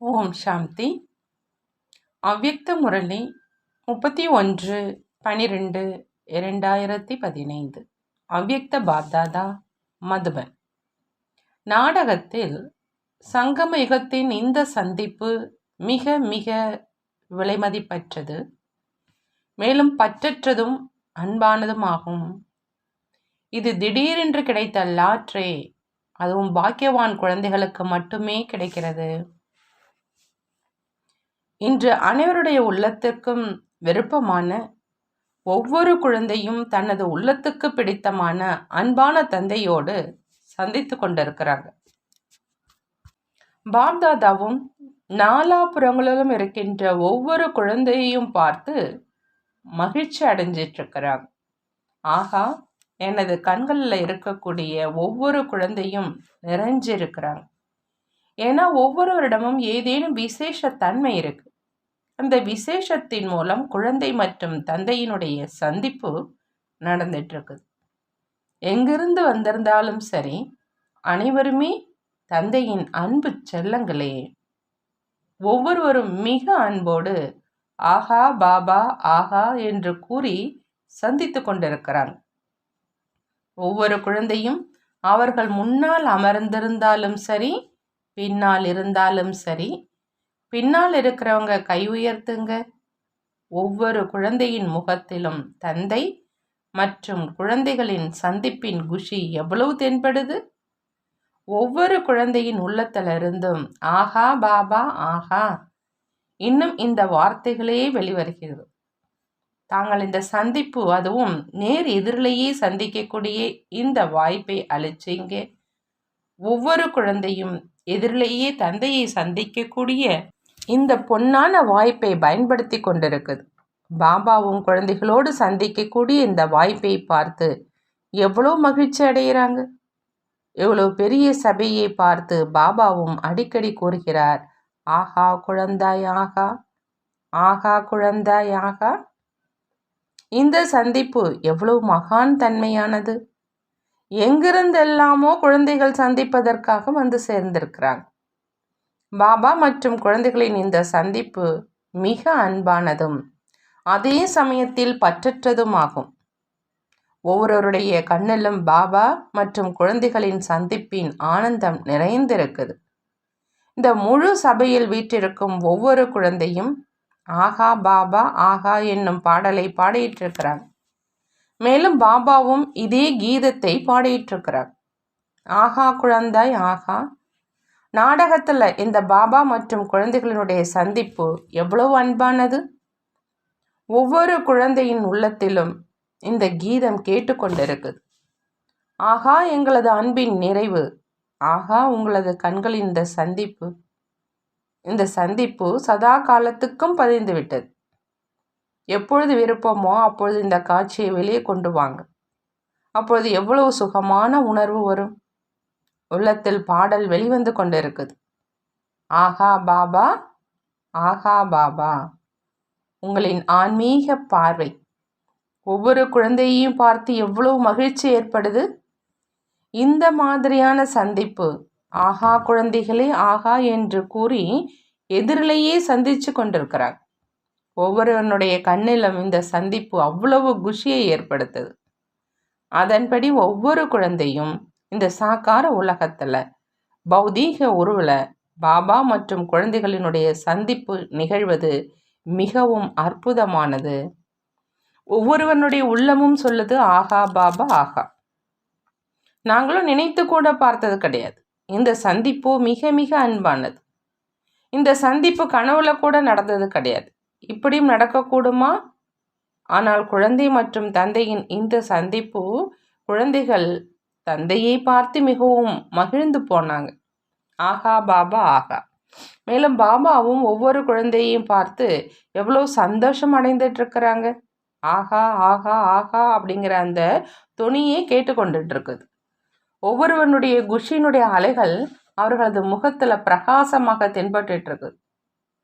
ஓம் சாந்தி. அவ்யக்த முரளி 31/12/2015. அவ்யக்த பாப்தாதா, மதுபன். நாடகத்தில் சங்கம யுகத்தின் இந்த சந்திப்பு மிக மிக விலைமதிப்பற்றது, மேலும் பற்றற்றதும் அன்பானதும் ஆகும். இது திடீரென்று கிடைத்த லாட்ரே, அதுவும் பாக்கியவான் குழந்தைகளுக்கு மட்டுமே கிடைக்கிறது. இன்று அனைவருடைய உள்ளத்திற்கும் விருப்பமான ஒவ்வொரு குழந்தையும் தனது உள்ளத்துக்கு பிடித்தமான அன்பான தந்தையோடு சந்தித்து கொண்டிருக்கிறாங்க. பாப்தாதாவும் நாலாபுறங்களிலும் இருக்கின்ற ஒவ்வொரு குழந்தையையும் பார்த்து மகிழ்ச்சி அடைஞ்சிட்டு இருக்கிறாங்க. ஆகா, எனது கண்களில் இருக்கக்கூடிய ஒவ்வொரு குழந்தையும் நிறைஞ்சிருக்கிறாங்க. ஏன்னா ஒவ்வொருவரிடமும் ஏதேனும் விசேஷ தன்மை இருக்கு. அந்த விசேஷத்தின் மூலம் குழந்தை மற்றும் தந்தையினுடைய சந்திப்பு நடந்துட்டு இருக்குது. எங்கிருந்து வந்திருந்தாலும் சரி, அனைவருமே தந்தையின் அன்பு செல்லங்களே. ஒவ்வொருவரும் மிக அன்போடு ஆஹா பாபா ஆஹா என்று கூறி சந்தித்து கொண்டிருக்கிறாங்க. ஒவ்வொரு குழந்தையும் அவர்கள் முன்னால் அமர்ந்திருந்தாலும் சரி, பின்னால் இருந்தாலும் சரி, பின்னால் இருக்கிறவங்க கை உயர்த்துங்க. ஒவ்வொரு குழந்தையின் முகத்திலும் தந்தை மற்றும் குழந்தைகளின் சந்திப்பின் குஷி எவ்வளவு தென்படுது. ஒவ்வொரு குழந்தையின் உள்ளத்திலிருந்தும் ஆஹா பாபா ஆஹா, இன்னும் இந்த வார்த்தைகளே வெளிவருகிறது. தாங்கள் இந்த சந்திப்பு, அதுவும் நேர் எதிரிலேயே சந்திக்கக்கூடிய இந்த வாய்ப்பை அளிச்சீங்க. ஒவ்வொரு குழந்தையும் எதிரிலேயே தந்தையை சந்திக்கக்கூடிய இந்த பொன்னான வாய்ப்பை பயன்படுத்தி கொண்டிருக்குது. பாபாவும் குழந்தைகளோடு சந்திக்கக்கூடிய இந்த வாய்ப்பை பார்த்து எவ்வளோ மகிழ்ச்சி அடைகிறாங்க. எவ்வளோ பெரிய சபையை பார்த்து பாபாவும் அடிக்கடி கூறுகிறார், ஆஹா குழந்தாய் ஆகா, ஆகா குழந்தாய் ஆகா. இந்த சந்திப்பு எவ்வளவு மகான் தன்மையானது. எங்கிருந்தெல்லாமோ குழந்தைகள் சந்திப்பதற்காக வந்து சேர்ந்திருக்கிறாங்க. பாபா மற்றும் குழந்தைகளின் இந்த சந்திப்பு மிக அன்பானதும் அதே சமயத்தில் பற்றற்றதும் ஆகும். ஒவ்வொருவருடைய கண்ணிலும் பாபா மற்றும் குழந்தைகளின் சந்திப்பின் ஆனந்தம் நிறைந்திருக்குது. இந்த முழு சபையில் வீற்றிருக்கும் ஒவ்வொரு குழந்தையும் ஆகா பாபா ஆகா என்னும் பாடலை பாடிட்டு இருக்கிறாங்க. மேலும் பாபாவும் இதே கீதத்தை பாடிட்டு இருக்கிறார், ஆகா குழந்தாய் ஆகா. நாடகத்தில் இந்த பாபா மற்றும் குழந்தைகளினுடைய சந்திப்பு எவ்வளவு அன்பானது. ஒவ்வொரு குழந்தையின் உள்ளத்திலும் இந்த கீதம் கேட்டுக்கொண்டிருக்குது. ஆகா எங்களது அன்பின் நிறைவு, ஆகா உங்களது கண்களின் இந்த சந்திப்பு சதா காலத்துக்கும் பதிந்து விட்டது. எப்பொழுது விருப்பமோ அப்பொழுது இந்த காட்சியை வெளியே கொண்டு வாங்க. அப்பொழுது எவ்வளவு சுகமான உணர்வு வரும். உள்ளத்தில் பாடல் வெளிவந்து கொண்டிருக்குது, ஆகா பாபா ஆகா பாபா. உங்களின் ஆன்மீக பார்வை ஒவ்வொரு குழந்தையையும் பார்த்து எவ்வளவு மகிழ்ச்சி ஏற்படுது. இந்த மாதிரியான சந்திப்பு, ஆகா குழந்தைகளே ஆகா என்று கூறி எதிரிலேயே சந்திச்சு கொண்டிருக்கிறார். ஒவ்வொருவனுடைய கண்ணிலும் இந்த சந்திப்பு அவ்வளவு குஷியை ஏற்படுத்துது. அதன்படி ஒவ்வொரு குழந்தையும் இந்த சாக்கார உலகத்துல பௌதீக உருவில் பாபா மற்றும் குழந்தைகளினுடைய சந்திப்பு நிகழ்வது மிகவும் அற்புதமானது. ஒவ்வொருவனுடைய உள்ளமும் சொல்லுது ஆகா பாபா ஆகா. நாங்களும் நினைத்து கூட பார்த்தது கிடையாது. இந்த சந்திப்பு மிக மிக அன்பானது. இந்த சந்திப்பு கனவுல கூட நடந்தது கிடையாது. இப்படியும் நடக்கக்கூடுமா? ஆனால் குழந்தை மற்றும் தந்தையின் இந்த சந்திப்பு, குழந்தைகள் தந்தையை பார்த்து மிகவும் மகிழ்ந்து போனாங்க, ஆகா பாபா ஆகா. மேலும் பாபாவும் ஒவ்வொரு குழந்தையையும் பார்த்து எவ்வளோ சந்தோஷம் அடைந்துட்டு இருக்கிறாங்க. ஆகா ஆகா ஆகா அப்படிங்கிற அந்த துணியை கேட்டுக்கொண்டுட்டு இருக்குது. ஒவ்வொருவனுடைய குஷியினுடைய அலைகள் அவர்களது முகத்துல பிரகாசமாக தென்பட்டு இருக்குது.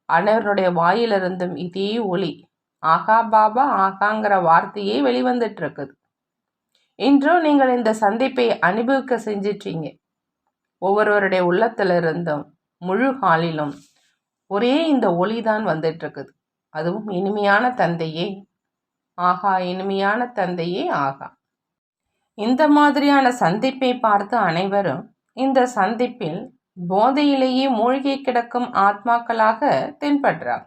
அனைவருடைய வாயிலிருந்தும் இதே ஒளி, ஆகா பாபா ஆகாங்கிற வார்த்தையே வெளிவந்துட்டு இருக்குது. இன்றும் நீங்கள் இந்த சந்திப்பை அனுபவிக்க செஞ்சிட்டீங்க. ஒவ்வொருவருடைய உள்ளத்திலிருந்தும் முழு காலிலும் ஒரே இந்த ஒளிதான் வந்துட்டு இருக்குது. அதுவும் இனிமையான தந்தையே ஆகா, இனிமையான தந்தையே ஆகா. இந்த மாதிரியான சந்திப்பை பார்த்து அனைவரும் இந்த சந்திப்பில் போதையிலேயே மூழ்கி கிடக்கும் ஆத்மாக்களாக தென்படுறார்.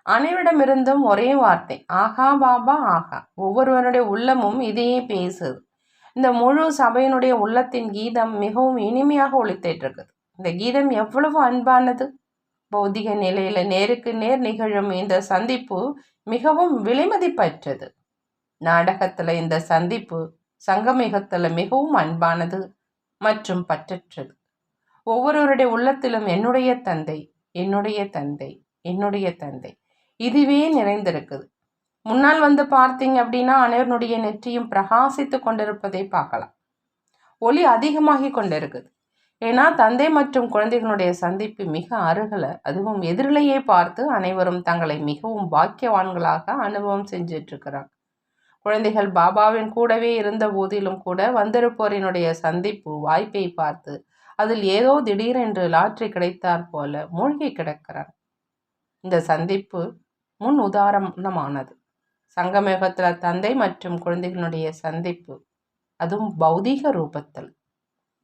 அனைவரிடமிருந்தும் ஒரே வார்த்தை ஆகா பாபா ஆகா. ஒவ்வொருவருடைய உள்ளமும் இதையே பேசுது. இந்த முழு சபையினுடைய உள்ளத்தின் கீதம் மிகவும் இனிமையாக ஒலித்துட்டு இருக்குது. இந்த கீதம் எவ்வளவு அன்பானது. பௌதிக நிலையில நேருக்கு நேர் நிகழும் இந்த சந்திப்பு மிகவும் விலைமதிப்பற்றது. நாடகத்துல இந்த சந்திப்பு சங்கமிகத்துல மிகவும் அன்பானது மற்றும் பற்றற்றது. ஒவ்வொருவருடைய உள்ளத்திலும் என்னுடைய தந்தை, என்னுடைய தந்தை, என்னுடைய தந்தை, இதுவே நிறைந்திருக்குது. முன்னால் வந்து பார்த்தீங்க அப்படின்னா அனைவருடைய நெற்றியும் பிரகாசித்து கொண்டிருப்பதை பார்க்கலாம். ஒளி அதிகமாகி கொண்டிருக்குது. ஏன்னா தந்தை மற்றும் குழந்தைகளுடைய சந்திப்பு மிக அருகில், அதுவும் எதிரிலேயே பார்த்து அனைவரும் தங்களை மிகவும் பாக்கியவான்களாக அனுபவம் செஞ்சிட்டு இருக்கிறாங்க. குழந்தைகள் பாபாவின் கூடவே இருந்த போதிலும் கூட வந்திருப்போரினுடைய சந்திப்பு வாய்ப்பை பார்த்து அதில் ஏதோ திடீரென்று லாட்ரி கிடைத்தார் போல மூழ்கி கிடக்கிறார். இந்த சந்திப்பு முன் உதாரணமானது. சங்கமேகத்தில் தந்தை மற்றும் குழந்தைகளுடைய சந்திப்பு, அதுவும் பௌதீக ரூபத்தில்.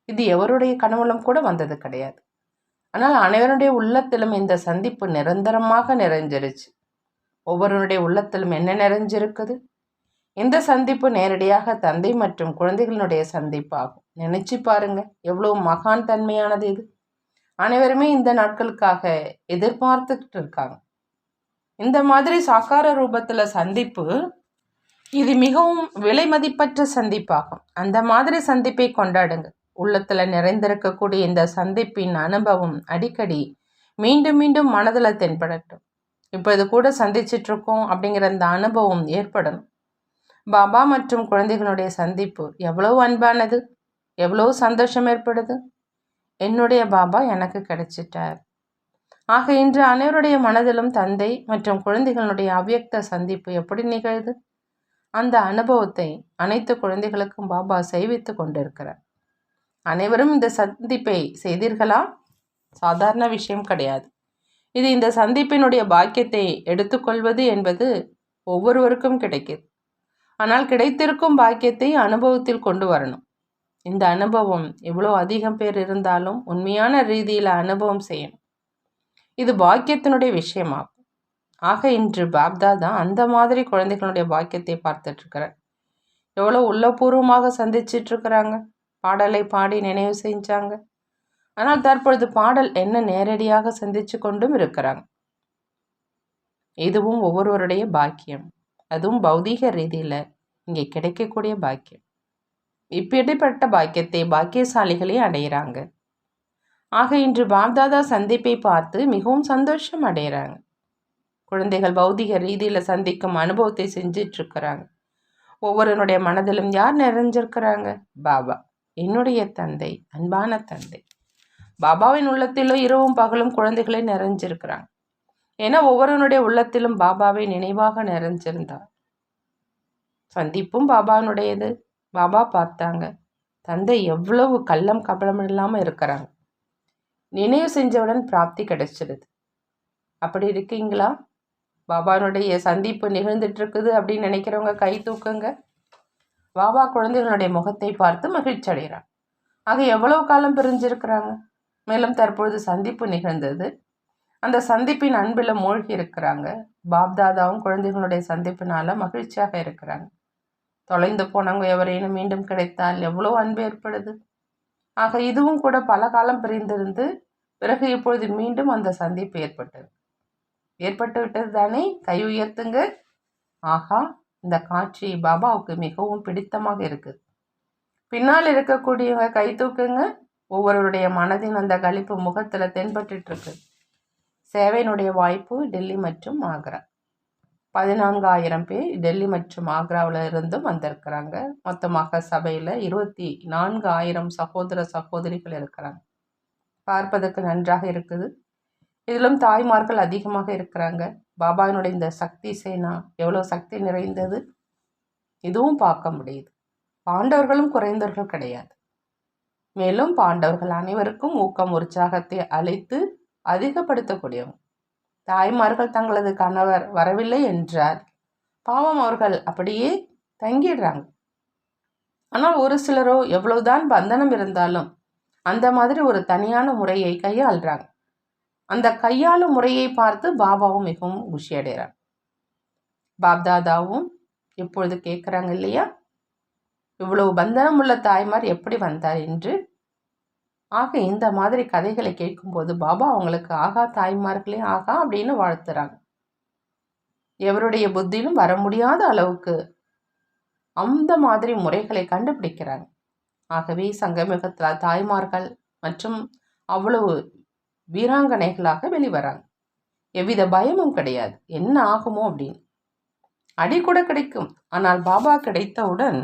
இது எவருடைய கனவுலும் கூட வந்தது கிடையாது. ஆனால் அனைவருடைய உள்ளத்திலும் இந்த சந்திப்பு நிரந்தரமாக நிறைஞ்சிருச்சு. ஒவ்வொருவருடைய உள்ளத்திலும் என்ன நிறைஞ்சிருக்குது? இந்த சந்திப்பு நேரடியாக தந்தை மற்றும் குழந்தைகளுடைய சந்திப்பாகும். நினைச்சு பாருங்க, எவ்வளவு மகான் தன்மையானது இது. அனைவருமே இந்த நாட்களுக்காக எதிர்பார்த்துக்கிட்டு இருக்காங்க. இந்த மாதிரி சாக்கார ரூபத்துல சந்திப்பு, இது மிகவும் விலை மதிப்பற்ற சந்திப்பாகும். அந்த மாதிரி சந்திப்பை கொண்டாடுங்க. உள்ளத்துல நிறைந்திருக்கக்கூடிய இந்த சந்திப்பின் அனுபவம் அடிக்கடி மீண்டும் மீண்டும் மனதுல தென்படட்டும். இப்போ இது கூட சந்திச்சிட்டு இருக்கோம் அப்படிங்கிற அந்த அனுபவம் ஏற்படணும். பாபா மற்றும் குழந்தைகளுடைய சந்திப்பு எவ்வளவு அன்பானது, எவ்வளவு சந்தோஷம் ஏற்படுது. என்னுடைய பாபா எனக்கு கிடைச்சிட்டார். ஆக இன்று அனைவருடைய மனதிலும் தந்தை மற்றும் குழந்தைகளுடைய அவ்யக்த சந்திப்பு எப்படி நிகழுது? அந்த அனுபவத்தை அனைத்து குழந்தைகளுக்கும் பாபா செய்வித்து கொண்டிருக்கிறார். அனைவரும் இந்த சந்திப்பை செய்தீர்களா? சாதாரண விஷயம் கிடையாது. இது இந்த சந்திப்பினுடைய பாக்கியத்தை எடுத்துக்கொள்வது என்பது ஒவ்வொருவருக்கும் கிடைக்குது. ஆனால் கிடைத்திருக்கும் பாக்கியத்தை அனுபவத்தில் கொண்டு வரணும். இந்த அனுபவம் எவ்வளோ அதிகம் பேர் இருந்தாலும் உண்மையான ரீதியில் அனுபவம் செய்யணும். இது பாக்கியத்தினுடைய விஷயமாகும். ஆக இன்று பாப்தாதா அந்த மாதிரி குழந்தைகளுடைய பாக்கியத்தை பார்த்துட்டு இருக்கிறார். எவ்வளோ உள்ளபூர்வமாக சந்திச்சிட்டு இருக்கிறாங்க. பாடலை பாடி நினைவு செஞ்சாங்க. ஆனால் தற்பொழுது பாடல் என்ன நேரடியாக சந்திச்சு கொண்டும் இருக்கிறாங்க. இதுவும் ஒவ்வொருவருடைய பாக்கியம். அதுவும் பௌதீக ரீதியில் இங்கே கிடைக்கக்கூடிய பாக்கியம். இப்படிப்பட்ட பாக்கியத்தை பாக்கியசாலிகளே அடைகிறாங்க. ஆக இன்று பாப்தாதா சந்திப்பை பார்த்து மிகவும் சந்தோஷம் அடைகிறாங்க. குழந்தைகள் பௌதிக ரீதியில் சந்திக்கும் அனுபவத்தை செஞ்சிட்டு இருக்கிறாங்க. ஒவ்வொருவனுடைய மனதிலும் யார் நிறைஞ்சிருக்கிறாங்க? பாபா, என்னுடைய தந்தை, அன்பான தந்தை. பாபாவின் உள்ளத்திலும் இரவும் பகலும் குழந்தைகளே நிறைஞ்சிருக்கிறாங்க. ஏன்னா ஒவ்வொருவனுடைய உள்ளத்திலும் பாபாவை நினைவாக நிறைஞ்சிருந்தார். சந்திப்பும் பாபாவினுடையது. பாபா பார்த்தாங்க, தந்தை எவ்வளவு கள்ளம் கபலம் இல்லாமல் இருக்கிறாங்க. நினைவு செஞ்சவுடன் பிராப்தி கிடைச்சிடுது. அப்படி இருக்கீங்களா? பாபானுடைய சந்திப்பு நிகழ்ந்துட்டு இருக்குது அப்படின்னு நினைக்கிறவங்க கை தூக்குங்க. பாபா குழந்தைகளுடைய முகத்தை பார்த்து மகிழ்ச்சி அடைகிறார். ஆக எவ்வளவு காலம் பிரிஞ்சிருக்கிறாங்க. மேலும் தற்பொழுது சந்திப்பு நிகழ்ந்தது. அந்த சந்திப்பின் அன்பில் மூழ்கி இருக்கிறாங்க. பாப்தாதாவும் குழந்தைகளுடைய சந்திப்பினால மகிழ்ச்சியாக இருக்கிறாங்க. தொலைந்து போனவங்க எவரேனும் மீண்டும் கிடைத்தால் எவ்வளோ அன்பு ஏற்படுது. ஆக இதுவும் கூட பல காலம் பிரிந்திருந்து பிறகு இப்பொழுது மீண்டும் அந்த சந்திப்பு ஏற்பட்டு விட்டது தானே? கை உயர்த்துங்க. ஆகா, இந்த காட்சி பாபாவுக்கு மிகவும் பிடித்தமாக இருக்குது. பின்னால் இருக்கக்கூடியவங்க கை தூக்குங்க. ஒவ்வொருவருடைய மனதின் அந்த களிப்பு முகத்தில் தென்பட்டு இருக்கு. சேவையினுடைய வாய்ப்பு டெல்லி மற்றும் ஆக்ரா. 14,000 பேர் டெல்லி மற்றும் ஆக்ராவில் இருந்தும் வந்திருக்கிறாங்க. மொத்தமாக சபையில் 24,000 சகோதர சகோதரிகள் இருக்கிறாங்க. பார்ப்பதற்கு நன்றாக இருக்குது. இதிலும் தாய்மார்கள் அதிகமாக இருக்கிறாங்க. பாபாவினுடைய இந்த சக்தி சேனா எவ்வளோ சக்தி நிறைந்தது, இதுவும் பார்க்க முடியுது. பாண்டவர்களும் குறைந்தவர்கள் கிடையாது. மேலும் பாண்டவர்கள் அனைவருக்கும் ஊக்கம் உற்சாகத்தை அளித்து அதிகப்படுத்தக்கூடியவங்க. தாய்மார்கள் தங்களது கணவர் வரவில்லை என்றால் பாவம் அவர்கள் அப்படியே தங்கிடுறாங்க. ஆனால் ஒரு சிலரோ எவ்வளவுதான் பந்தனம் இருந்தாலும் அந்த மாதிரி ஒரு தனியான முறையை கையாளுறாங்க. அந்த கையாளும் முறையை பார்த்து பாபாவும் மிகவும் குஷி அடைகிறார். பாப்தாதாவும் இப்பொழுது கேட்குறாங்க இல்லையா, இவ்வளவு பந்தனம் உள்ள தாய்மார் எப்படி வந்தார் என்று. ஆக இந்த மாதிரி கதைகளை கேட்கும்போது பாபா அவங்களுக்கு ஆகா தாய்மார்களே ஆகா அப்படின்னு வாழ்த்துறாங்க. எவருடைய புத்தியிலும் வர முடியாத அளவுக்கு அந்த மாதிரி முறைகளை கண்டுபிடிக்கிறாங்க. ஆகவே சங்கமிகத்தில் தாய்மார்கள் மற்றும் அவ்வளவு வீராங்கனைகளாக வெளிவராங்க. எவ்வித பயமும் கிடையாது, என்ன ஆகுமோ அப்படின்னு. அடி கூட கிடைக்கும், ஆனால் பாபா கிடைத்தவுடன்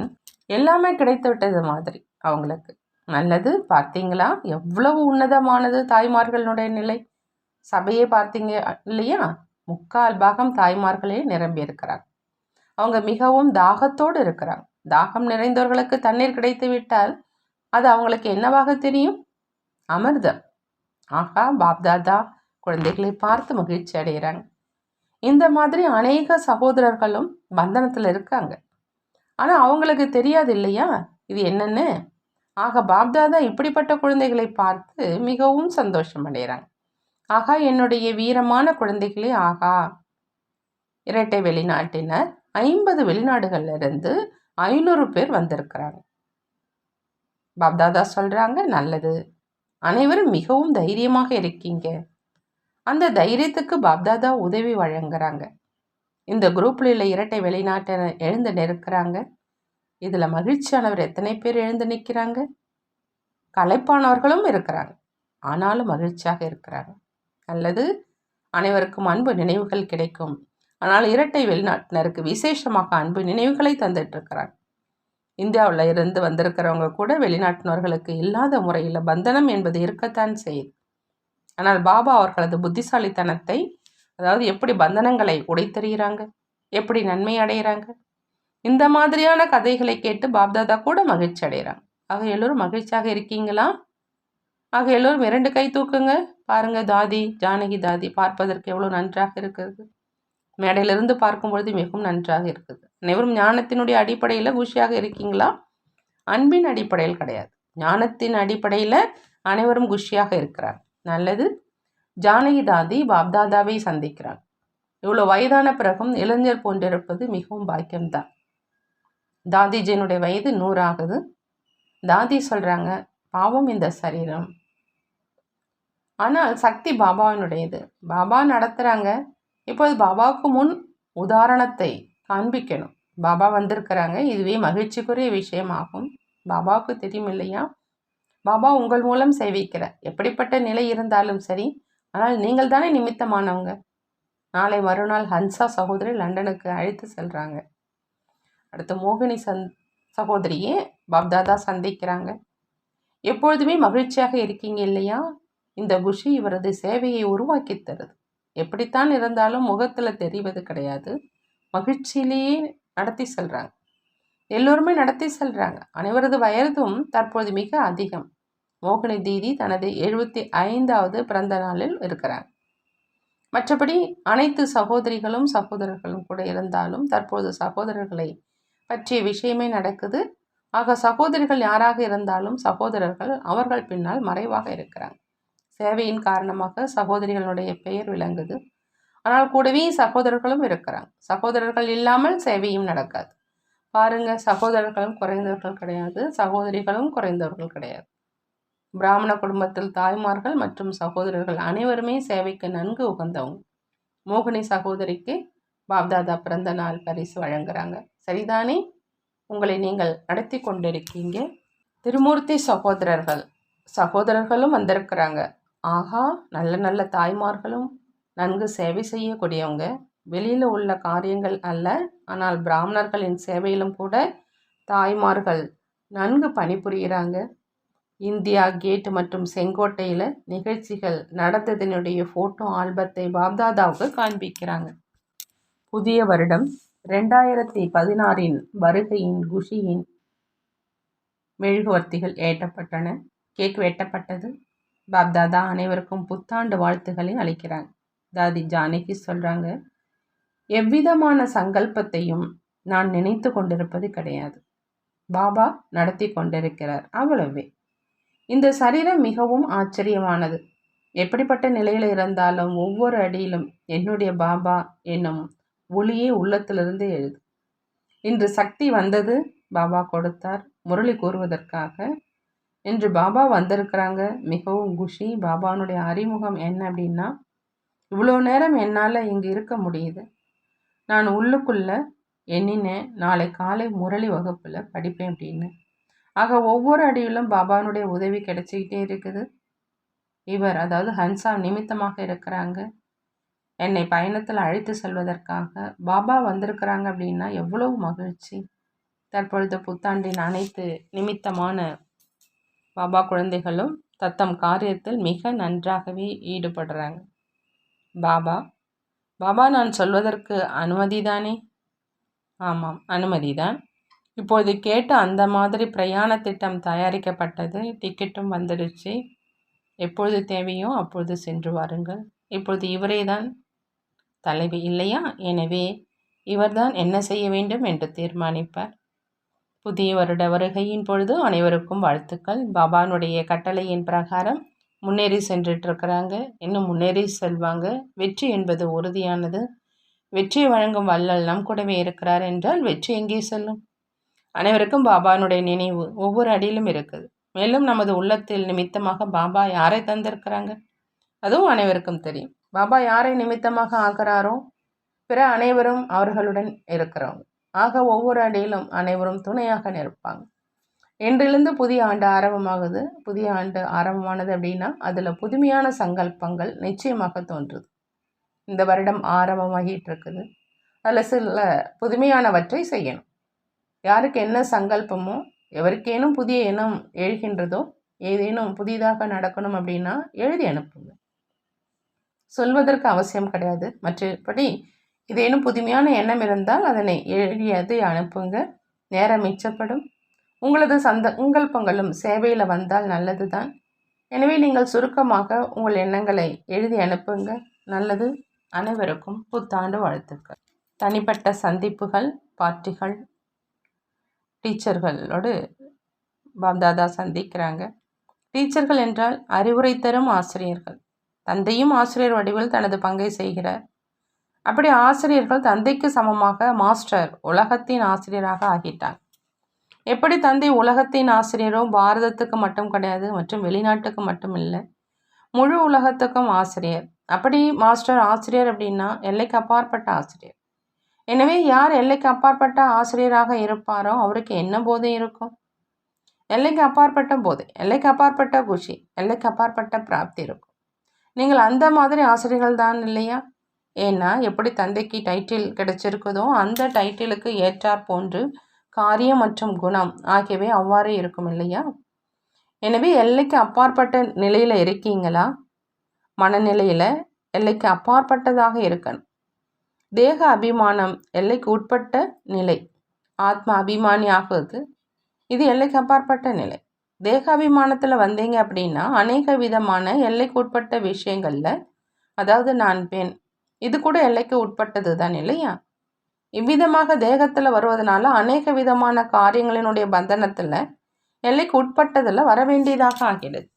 எல்லாமே கிடைத்து விட்டது மாதிரி அவங்களுக்கு. நல்லது, பார்த்தீங்களா எவ்வளவு உன்னதமானது தாய்மார்களுடைய நிலை. சபையை பார்த்தீங்க இல்லையா, 3/4 பாகம் தாய்மார்களே நிரம்பி இருக்கிறாங்க. அவங்க மிகவும் தாகத்தோடு இருக்கிறாங்க. தாகம் நிறைந்தவர்களுக்கு தண்ணீர் கிடைத்து விட்டால் அது அவங்களுக்கு என்னவாக தெரியும்? அமிர்தம். ஆகா, பாப்தாதா குழந்தைகளை பார்த்து மகிழ்ச்சி அடைகிறாங்க. இந்த மாதிரி அநேக சகோதரர்களும் பந்தனத்தில் இருக்காங்க. ஆனால் அவங்களுக்கு தெரியாது இல்லையா இது என்னன்னு. ஆக பாப்தாதா இப்படிப்பட்ட குழந்தைகளை பார்த்து மிகவும் சந்தோஷம் அடைகிறாங்க. ஆகா, என்னுடைய வீரமான குழந்தைகளே ஆகா. இரட்டை வெளிநாட்டினர் 50 வெளிநாடுகள்லேருந்து 500 பேர் வந்திருக்கிறாங்க. பாப்தாதா சொல்கிறாங்க, நல்லது, அனைவரும் மிகவும் தைரியமாக இருக்கீங்க. அந்த தைரியத்துக்கு பாப்தாதா உதவி வழங்குறாங்க. இந்த குரூப்பில் உள்ள இரட்டை வெளிநாட்டினர் எழுந்து நிற்கிறாங்க. இதில் மகிழ்ச்சியானவர் எத்தனை பேர் எழுந்து நிற்கிறாங்க? களைப்பானவர்களும் இருக்கிறாங்க, ஆனாலும் மகிழ்ச்சியாக இருக்கிறாங்க. நல்லது, அனைவருக்கும் அன்பு நினைவுகள் கிடைக்கும். ஆனால் இரட்டை வெளிநாட்டினருக்கு விசேஷமாக அன்பு நினைவுகளை தந்துட்டு இருக்கிறாங்க. இந்தியாவில் இருந்து வந்திருக்கிறவங்க கூட வெளிநாட்டினர்களுக்கு இல்லாத முறையில் பந்தனம் என்பது இருக்கத்தான் செய்யுது. ஆனால் பாபா அவர்களது புத்திசாலித்தனத்தை, அதாவது எப்படி பந்தனங்களை உடைத்தெறிகிறாங்க, எப்படி நன்மை அடைகிறாங்க, இந்த மாதிரியான கதைகளை கேட்டு பாப்தாதா கூட மகிழ்ச்சி அடைகிறாங்க. ஆக எல்லோரும் மகிழ்ச்சியாக இருக்கீங்களா? ஆக எல்லோரும் 2 கை தூக்குங்க. பாருங்க, தாதி ஜானகி தாதி பார்ப்பதற்கு எவ்வளோ நன்றாக இருக்கிறது. மேடையிலிருந்து பார்க்கும்பொழுது மிகவும் நன்றாக இருக்குது. அனைவரும் ஞானத்தினுடைய அடிப்படையில் குஷியாக இருக்கீங்களா? அன்பின் அடிப்படையில் கிடையாது, ஞானத்தின் அடிப்படையில் அனைவரும் குஷியாக இருக்கிறார். நல்லது. ஜானகி தாதி பாப்தாதாவை சந்திக்கிறார். இவ்வளோ வயதான பிறகும் இளைஞர் போன்றிருப்பது மிகவும் பாக்கியம்தான். தாதிஜியினுடைய வயது 100 ஆகுது. தாதி சொல்கிறாங்க, பாவம் இந்த சரீரம், ஆனால் சக்தி பாபாவினுடையது. பாபா நடத்துகிறாங்க. இப்போது பாபாவுக்கு முன் உதாரணத்தை காண்பிக்கணும். பாபா வந்திருக்கிறாங்க, இதுவே மகிழ்ச்சிக்குரிய விஷயமாகும். பாபாவுக்கு தெரியும் இல்லையா, பாபா உங்கள் மூலம் சேவிக்கிற எப்படிப்பட்ட நிலை இருந்தாலும் சரி, ஆனால் நீங்கள் தானே நிமித்தமானவங்க. நாளை மறுநாள் ஹன்சா சகோதரி லண்டனுக்கு அழைத்து செல்கிறாங்க. அடுத்து மோகினி சகோதரியே பாப்தாதா சந்திக்கிறாங்க. எப்பொழுதுமே மகிழ்ச்சியாக இருக்கீங்க இல்லையா? இந்த குஷி இவரது சேவையை உருவாக்கி தருது. எப்படித்தான் இருந்தாலும் முகத்தில் தெரிவது கிடையாது, மகிழ்ச்சியிலேயே நடத்தி செல்கிறாங்க. எல்லோருமே நடத்தி செல்கிறாங்க. அனைவரது வயதும் தற்போது மிக அதிகம். மோகினி தீதி தனது 75வது பிறந்த நாளில் இருக்கிறாங்க. மற்றபடி அனைத்து சகோதரிகளும் கூட இருந்தாலும் தற்போது சகோதரர்களை பற்றிய விஷயமே நடக்குது. ஆக சகோதரிகள் யாராக இருந்தாலும் சகோதரர்கள் அவர்கள் பின்னால் மறைவாக இருக்கிறாங்க. சேவையின் காரணமாக சகோதரிகளுடைய பெயர் விளங்குது. ஆனால் கூடவே சகோதரர்களும் இருக்கிறாங்க. சகோதரர்கள் இல்லாமல் சேவையும் நடக்காது. பாருங்க, சகோதரர்களும் குறைந்தவர்கள் கிடையாது, சகோதரிகளும் குறைந்தவர்கள் கிடையாது. பிராமண குடும்பத்தில் தாய்மார்கள் மற்றும் சகோதரர்கள் அனைவருமே சேவைக்கு நன்கு உகந்தவங்க. மோகினி சகோதரிக்கு பாப்தாதா பிறந்த நாள் பரிசு வழங்குறாங்க. சரிதானே? உங்களை நீங்கள் நடத்தி கொண்டிருக்கீங்க. திருமூர்த்தி சகோதரர்களும் வந்திருக்கிறாங்க. ஆகா, நல்ல நல்ல தாய்மார்களும் நன்கு சேவை செய்யக்கூடியவங்க. வெளியில் உள்ள காரியங்கள் அல்ல, ஆனால் பிராமணர்களின் சேவையிலும் கூட தாய்மார்கள் நன்கு பணிபுரிகிறாங்க. இந்தியா கேட் மற்றும் செங்கோட்டையில் நிகழ்ச்சிகள் நடந்ததனுடைய ஃபோட்டோ ஆல்பத்தை பாப்தாதாவுக்கு காண்பிக்கிறாங்க. புதிய வருடம் 2016 வருகையின் குஷியின் மெழுகுவர்த்திகள் ஏற்றப்பட்டன. கேக் வெட்டப்பட்டது. பாப்தாதா அனைவருக்கும் புத்தாண்டு வாழ்த்துக்களை அளிக்கிறாங்க. தாதி ஜானகி சொல்கிறாங்க, எவ்விதமான சங்கல்பத்தையும் நான் நினைத்து கொண்டிருப்பது கிடையாது. பாபா நடத்தி கொண்டிருக்கிறார், அவ்வளவே. இந்த சரீரம் மிகவும் ஆச்சரியமானது. எப்படிப்பட்ட நிலையில் இருந்தாலும் ஒவ்வொரு அடியிலும் என்னுடைய பாபா என்னும் ஒளியே உள்ளத்திலிருந்து எழுது. இன்று சக்தி வந்தது, பாபா கொடுத்தார் முரளி கூறுவதற்காக. இன்று பாபா வந்திருக்கிறாங்க, மிகவும் குஷி. பாபானுடைய அறிமுகம் என்ன அப்படின்னா, இவ்வளோ நேரம் என்னால் இங்கே இருக்க முடியுது. நான் உள்ளுக்குள்ளே எண்ணினேன், நாளை காலை முரளி வகுப்பில் படிப்பேன் அப்படின்னு. ஆக ஒவ்வொரு அடியிலும் பாபானுடைய உதவி கிடைச்சிக்கிட்டே இருக்குது. இவர், அதாவது ஹன்சா, நிமித்தமாக இருக்கிறாங்க. என்னை பயணத்தில் அழைத்து செல்வதற்காக பாபா வந்திருக்கிறாங்க அப்படின்னா எவ்வளவு மகிழ்ச்சி. தற்பொழுது புத்தாண்டின் அனைத்து நிமித்தமான பாபா குழந்தைகளும் தத்தம் காரியத்தில் மிக நன்றாகவே ஈடுபடுறாங்க. பாபா பாபா நான் சொல்வதற்கு அனுமதிதானே? ஆமாம், அனுமதிதான். இப்பொழுது கேட்ட அந்த மாதிரி பிரயாண திட்டம் தயாரிக்கப்பட்டது, டிக்கெட்டும் வந்துடுச்சு. எப்பொழுது தேவையோ அப்பொழுது சென்று வாருங்கள். இப்பொழுது இவரே தான் தலைவி இல்லையா? எனவே இவர்தான் என்ன செய்ய வேண்டும் என்று தீர்மானிப்பார். புதிய வருட வருகையின் பொழுது அனைவருக்கும் வாழ்த்துக்கள். பாபானுடைய கட்டளையின் பிரகாரம் முன்னேறி சென்றுட்டுருக்கிறாங்க, இன்னும் முன்னேறி செல்வாங்க. வெற்றி என்பது உறுதியானது. வெற்றியை வழங்கும் வள்ளல் நம் கூடவே இருக்கிறார் என்றால் வெற்றி எங்கே செல்லும்? அனைவருக்கும் பாபானுடைய நினைவு ஒவ்வொரு அடியிலும் இருக்குது. மேலும் நமது உள்ளத்தில் நிமித்தமாக பாபா யாரை தந்திருக்கிறாங்க அதுவும் அனைவருக்கும் தெரியும். பாபா யாரை நிமித்தமாக ஆகிறாரோ பிற அனைவரும் அவர்களுடன் இருக்கிறவங்க. ஆக ஒவ்வொரு அடியிலும் அனைவரும் துணையாக நிற்பாங்க. இன்றிலிருந்து புதிய ஆண்டு ஆரம்பமாகுது. புதிய ஆண்டு ஆரம்பமானது அப்படின்னா அதில் புதுமையான சங்கல்பங்கள் நிச்சயமாக தோன்றுது. இந்த வருடம் ஆரம்பமாகிட்டு இருக்குது. அதில் சில புதுமையானவற்றை செய்யணும். யாருக்கு என்ன சங்கல்பமோ, எவருக்கேனும் புதிய எண்ணம் எழுகின்றதோ, ஏதேனும் புதிதாக நடக்கணும் அப்படின்னா எழுதி அனுப்புங்க. சொல்வதற்கு அவசியம் கிடையாது. மற்றபடி இதேனும் புதுமையான எண்ணம் இருந்தால் அதனை எழுதியது அனுப்புங்க. நேரம் மிச்சப்படும். உங்களது சங்கல்பங்களும் சேவையில் வந்தால் நல்லது தான். எனவே நீங்கள் சுருக்கமாக உங்கள் எண்ணங்களை எழுதி அனுப்புங்க. நல்லது. அனைவருக்கும் புத்தாண்டு வாழ்த்துக்கள். தனிப்பட்ட சந்திப்புகள், பார்ட்டிகள், டீச்சர்களோடு பாப்தாதா சந்திக்கிறாங்க. டீச்சர்கள் என்றால் அறிவுரை தரும் ஆசிரியர்கள். தந்தையும் ஆசிரியர் வடிவில் தனது பங்கை செய்கிறார். அப்படி ஆசிரியர்கள் தந்தைக்கு சமமாக மாஸ்டர் உலகத்தின் ஆசிரியராக ஆகிட்டார். எப்படி தந்தை உலகத்தின் ஆசிரியரோ பாரதத்துக்கு மட்டும் கிடையாது, மற்றும் வெளிநாட்டுக்கு மட்டும் இல்லை, முழு உலகத்துக்கும் ஆசிரியர். அப்படி மாஸ்டர் ஆசிரியர் அப்படின்னா எல்லைக்கு அப்பாற்பட்ட ஆசிரியர். எனவே யார் எல்லைக்கு அப்பாற்பட்ட ஆசிரியராக இருப்பாரோ அவருக்கு என்ன போதை இருக்கும்? எல்லைக்கு அப்பாற்பட்ட போதை, எல்லைக்கு அப்பாற்பட்ட குஷி, எல்லைக்கு அப்பாற்பட்ட பிராப்தி இருக்கும். நீங்கள் அந்த மாதிரி ஆசிரியர்கள் தான் இல்லையா? ஏன்னா எப்படி தந்தைக்கு டைட்டில் கிடைச்சிருக்குதோ அந்த டைட்டிலுக்கு ஏற்றார் போன்று காரியம் மற்றும் குணம் ஆகியவை அவ்வாறே இருக்கும் இல்லையா? எனவே எல்லைக்கு அப்பாற்பட்ட நிலையில் இருக்கீங்களா? மனநிலையில் எல்லைக்கு அப்பாற்பட்டதாக இருக்கணும். தேக அபிமானம் எல்லைக்கு உட்பட்ட நிலை. ஆத்ம அபிமானி ஆகுது, இது எல்லைக்கு அப்பாற்பட்ட நிலை. தேக அபிமானத்தில் வந்தீங்க அப்படின்னா அநேக விதமான எல்லைக்கு உட்பட்ட விஷயங்களில், அதாவது நான் பெண், இது கூட எல்லைக்கு உட்பட்டது தான் இல்லையா? இவ்விதமாக தேகத்தில் வருவதனால அநேக விதமான காரியங்களினுடைய பந்தனத்தில் எல்லைக்கு உட்பட்டதில் வர வேண்டியதாக ஆகிறது.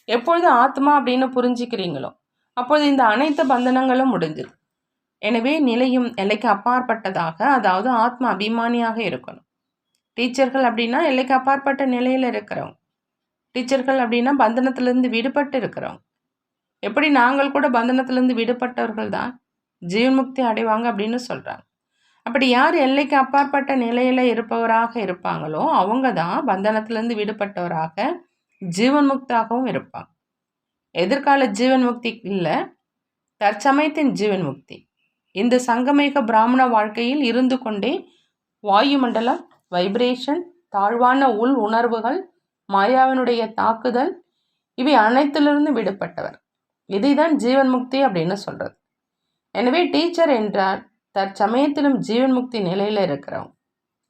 எப்பொழுது ஆத்மா அப்படின்னு புரிஞ்சுக்கிறீங்களோ அப்பொழுது இந்த அனைத்து பந்தனங்களும் முடிஞ்சுது. எனவே நிலையும் எல்லைக்கு அப்பாற்பட்டதாக, அதாவது ஆத்மா அபிமானியாக இருக்கணும். டீச்சர்கள் அப்படின்னா எல்லைக்கு அப்பாற்பட்ட நிலையில் இருக்கிறவங்க. டீச்சர்கள் அப்படின்னா பந்தனத்திலிருந்து விடுபட்டு இருக்கிறவங்க. எப்படி நாங்கள் கூட பந்தனத்திலிருந்து விடுபட்டவர்கள் தான் ஜீவன்முக்தி அடைவாங்க அப்படின்னு சொல்கிறாங்க. அப்படி யார் எல்லைக்கு அப்பாற்பட்ட நிலையில் இருப்பவராக இருப்பாங்களோ அவங்க தான் பந்தனத்திலிருந்து விடுபட்டவராக ஜீவன்முக்தாகவும் இருப்பாங்க. எதிர்கால ஜீவன்முக்தி இல்லை, தற்சமயத்தின் ஜீவன்முக்தி. இந்த சங்கமேக பிராமண வாழ்க்கையில் இருந்து கொண்டே வாயுமண்டலம், வைப்ரேஷன், தாழ்வான உள் உணர்வுகள், மாயாவினுடைய தாக்குதல், இவை அனைத்திலிருந்து விடுபட்டவர். இதைதான் ஜீவன்முக்தி அப்படின்னு சொல்கிறது. எனவே டீச்சர் என்றால் தற்சமயத்திலும் ஜீவன்முக்தி நிலையில் இருக்கிறவங்க.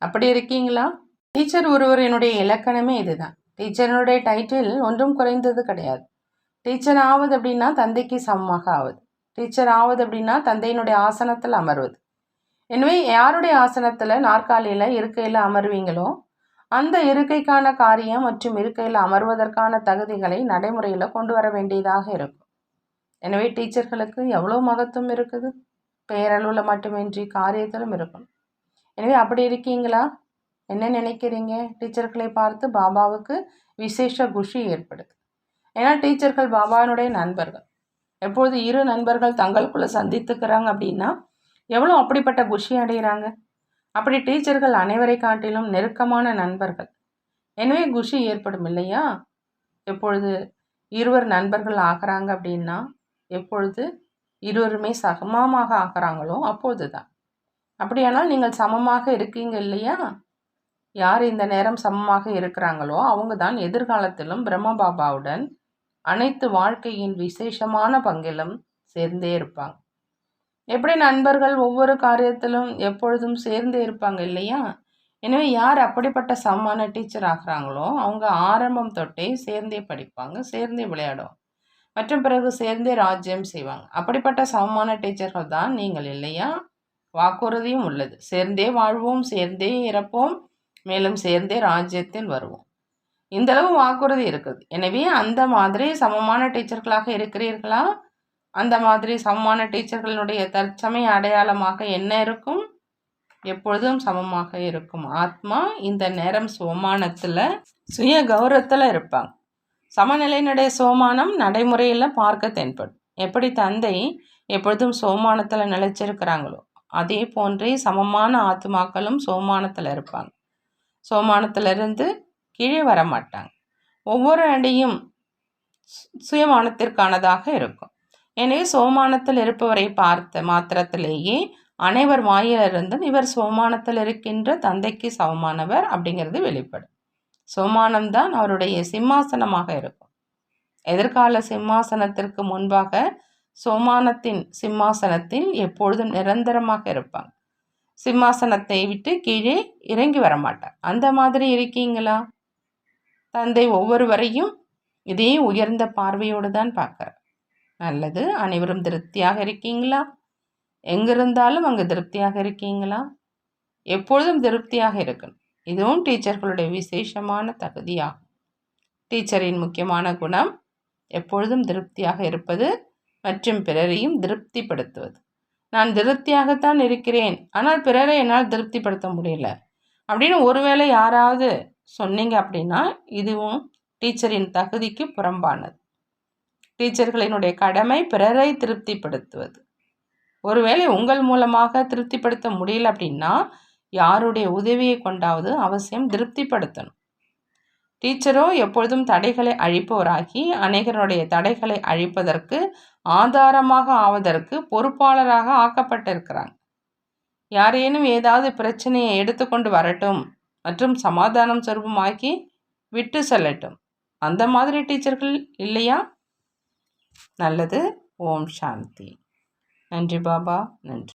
அப்படி இருக்கீங்களா? டீச்சர் ஒருவரினுடைய இலக்கணமே இதுதான். டீச்சரினுடைய டைட்டில் ஒன்றும் குறைந்தது கிடையாது. டீச்சர் ஆவது அப்படின்னா தந்தைக்கு சமமாக ஆவது. டீச்சர் ஆவது அப்படின்னா தந்தையினுடைய ஆசனத்தில் அமர்வது. எனவே யாருடைய ஆசனத்தில் நாற்காலியில் இருக்கையில் அமர்வீங்களோ அந்த இருக்கைக்கான காரியம் மற்றும் இருக்கையில் அமர்வதற்கான தகுதிகளை நடைமுறையில் கொண்டு வர வேண்டியதாக இருக்கும். எனவே டீச்சர்களுக்கு எவ்வளோ மகத்துவம் இருக்குது, பெயரளவில் மட்டுமின்றி காரியத்திலும் இருக்கணும். எனவே அப்படி இருக்கீங்களா? என்ன நினைக்கிறீங்க? டீச்சர்களை பார்த்து பாபாவுக்கு விசேஷ குஷி ஏற்படுது. ஏன்னா டீச்சர்கள் பாபாவினுடைய நண்பர்கள். எப்பொழுது இரு நண்பர்கள் தங்களுக்குள்ள சந்தித்துக்கிறாங்க அப்படின்னா எவ்வளோ அப்படிப்பட்ட குஷி அடைகிறாங்க. அப்படி டீச்சர்கள் அனைவரை காட்டிலும் நெருக்கமான நண்பர்கள். எனவே குஷி ஏற்படும் இல்லையா? எப்பொழுது இருவர் நண்பர்கள் ஆகிறாங்க அப்படின்னா, எப்பொழுது இருவருமே சமமாக ஆகிறாங்களோ அப்பொழுது தான். அப்படியானால் நீங்கள் சமமாக இருக்கீங்க இல்லையா? யார் இந்த நேரம் சமமாக இருக்கிறாங்களோ அவங்க தான் எதிர்காலத்திலும் பிரம்ம பாபாவுடன் அனைத்து வாழ்க்கையின் விசேஷமான பங்கிலும் சேர்ந்தே இருப்பாங்க. எப்படி நண்பர்கள் ஒவ்வொரு காரியத்திலும் எப்பொழுதும் சேர்ந்தே இருப்பாங்க இல்லையா? எனவே யார் அப்படிப்பட்ட சமமான டீச்சர் ஆகிறாங்களோ அவங்க ஆரம்பம் தொட்டே சேர்ந்தே படிப்பாங்க, சேர்ந்தே விளையாடுவாங்க, மற்றும் பிறகு சேர்ந்தே ராஜ்யம் செய்வாங்க. அப்படிப்பட்ட சமமான டீச்சர்கள் தான் நீங்கள் இல்லையா? வாக்குறுதியும் உள்ளது. சேர்ந்தே வாழ்வோம், சேர்ந்தே இறப்போம், மேலும் சேர்ந்தே ராஜ்யத்தில் வருவோம். இந்தளவு வாக்குறுதி இருக்குது. எனவே அந்த மாதிரி சமமான டீச்சர்களாக இருக்கிறீர்களா? அந்த மாதிரி சமமான டீச்சர்களுடைய தற்சமய அடையாளமாக என்ன இருக்கும்? எப்பொழுதும் சமமாக இருக்கும் ஆத்மா இந்த நேரம் சோமானத்தில் சுய கௌரவத்தில் இருப்பாங்க. சமநிலையினுடைய சோமானம் நடைமுறையில் பார்க்க தென்படும். எப்படி தந்தை எப்பொழுதும் சோமானத்தில் நிலைச்சிருக்கிறாங்களோ அதே போன்றே சமமான ஆத்மாக்களும் சோமானத்தில் இருப்பாங்க. சோமானத்திலிருந்து கீழே வர மாட்டாங்க. ஒவ்வொரு அடியும் சுயமானத்திற்கானதாக இருக்கும். எனவே சோமானத்தில் இருப்பவரை பார்த்த மாத்திரத்திலேயே அனைவர் வாயிலிருந்தும் இவர் சோமானத்தில் இருக்கின்ற தந்தைக்கு சமமானவர் அப்படிங்கிறது வெளிப்படும். சோமானம்தான் அவருடைய சிம்மாசனமாக இருக்கும். எதிர்கால சிம்மாசனத்திற்கு முன்பாக சோமானத்தின் சிம்மாசனத்தில் எப்பொழுதும் நிரந்தரமாக இருப்பாங்க. சிம்மாசனத்தை விட்டு கீழே இறங்கி வரமாட்டார். அந்த மாதிரி இருக்கீங்களா? தந்தை ஒவ்வொருவரையும் இதே உயர்ந்த பார்வையோடு தான் பார்க்குறார். நல்லது. அனைவரும் திருப்தியாக இருக்கீங்களா? எங்கிருந்தாலும் அங்கே திருப்தியாக இருக்கீங்களா? எப்பொழுதும் திருப்தியாக இருக்கணும். இதுவும் டீச்சர்களுடைய விசேஷமான தகுதியாகும். டீச்சரின் முக்கியமான குணம் எப்பொழுதும் திருப்தியாக இருப்பது மற்றும் பிறரையும் திருப்திப்படுத்துவது. நான் திருப்தியாகத்தான் இருக்கிறேன், ஆனால் பிறரை என்னால் திருப்திப்படுத்த முடியல அப்படின்னு ஒருவேளை யாராவது சொன்னீங்க அப்படின்னா இதுவும் டீச்சரின் தகுதிக்கு புறம்பானது. டீச்சர்களினுடைய கடமை பிறரை திருப்திப்படுத்துவது. ஒருவேளை உங்கள் மூலமாக திருப்திப்படுத்த முடியல அப்படின்னா யாருடைய உதவியை கொண்டாவது அவசியம் திருப்திப்படுத்தணும். டீச்சரோ எப்பொழுதும் தடைகளை அழிப்பவராகி அநேகருடைய தடைகளை அழிப்பதற்கு ஆதாரமாக ஆவதற்கு பொறுப்பாளராக ஆக்கப்பட்டிருக்கிறாங்க. யாரேனும் ஏதாவது பிரச்சனையை எடுத்துக்கொண்டு வரட்டும் மற்றும் சமாதானம் சொரூபமாக்கி விட்டு செல்லட்டும். அந்த மாதிரி டீச்சர்கள் இல்லையா? நல்லது. ஓம் சாந்தி. நன்றி பாபா. நன்றி.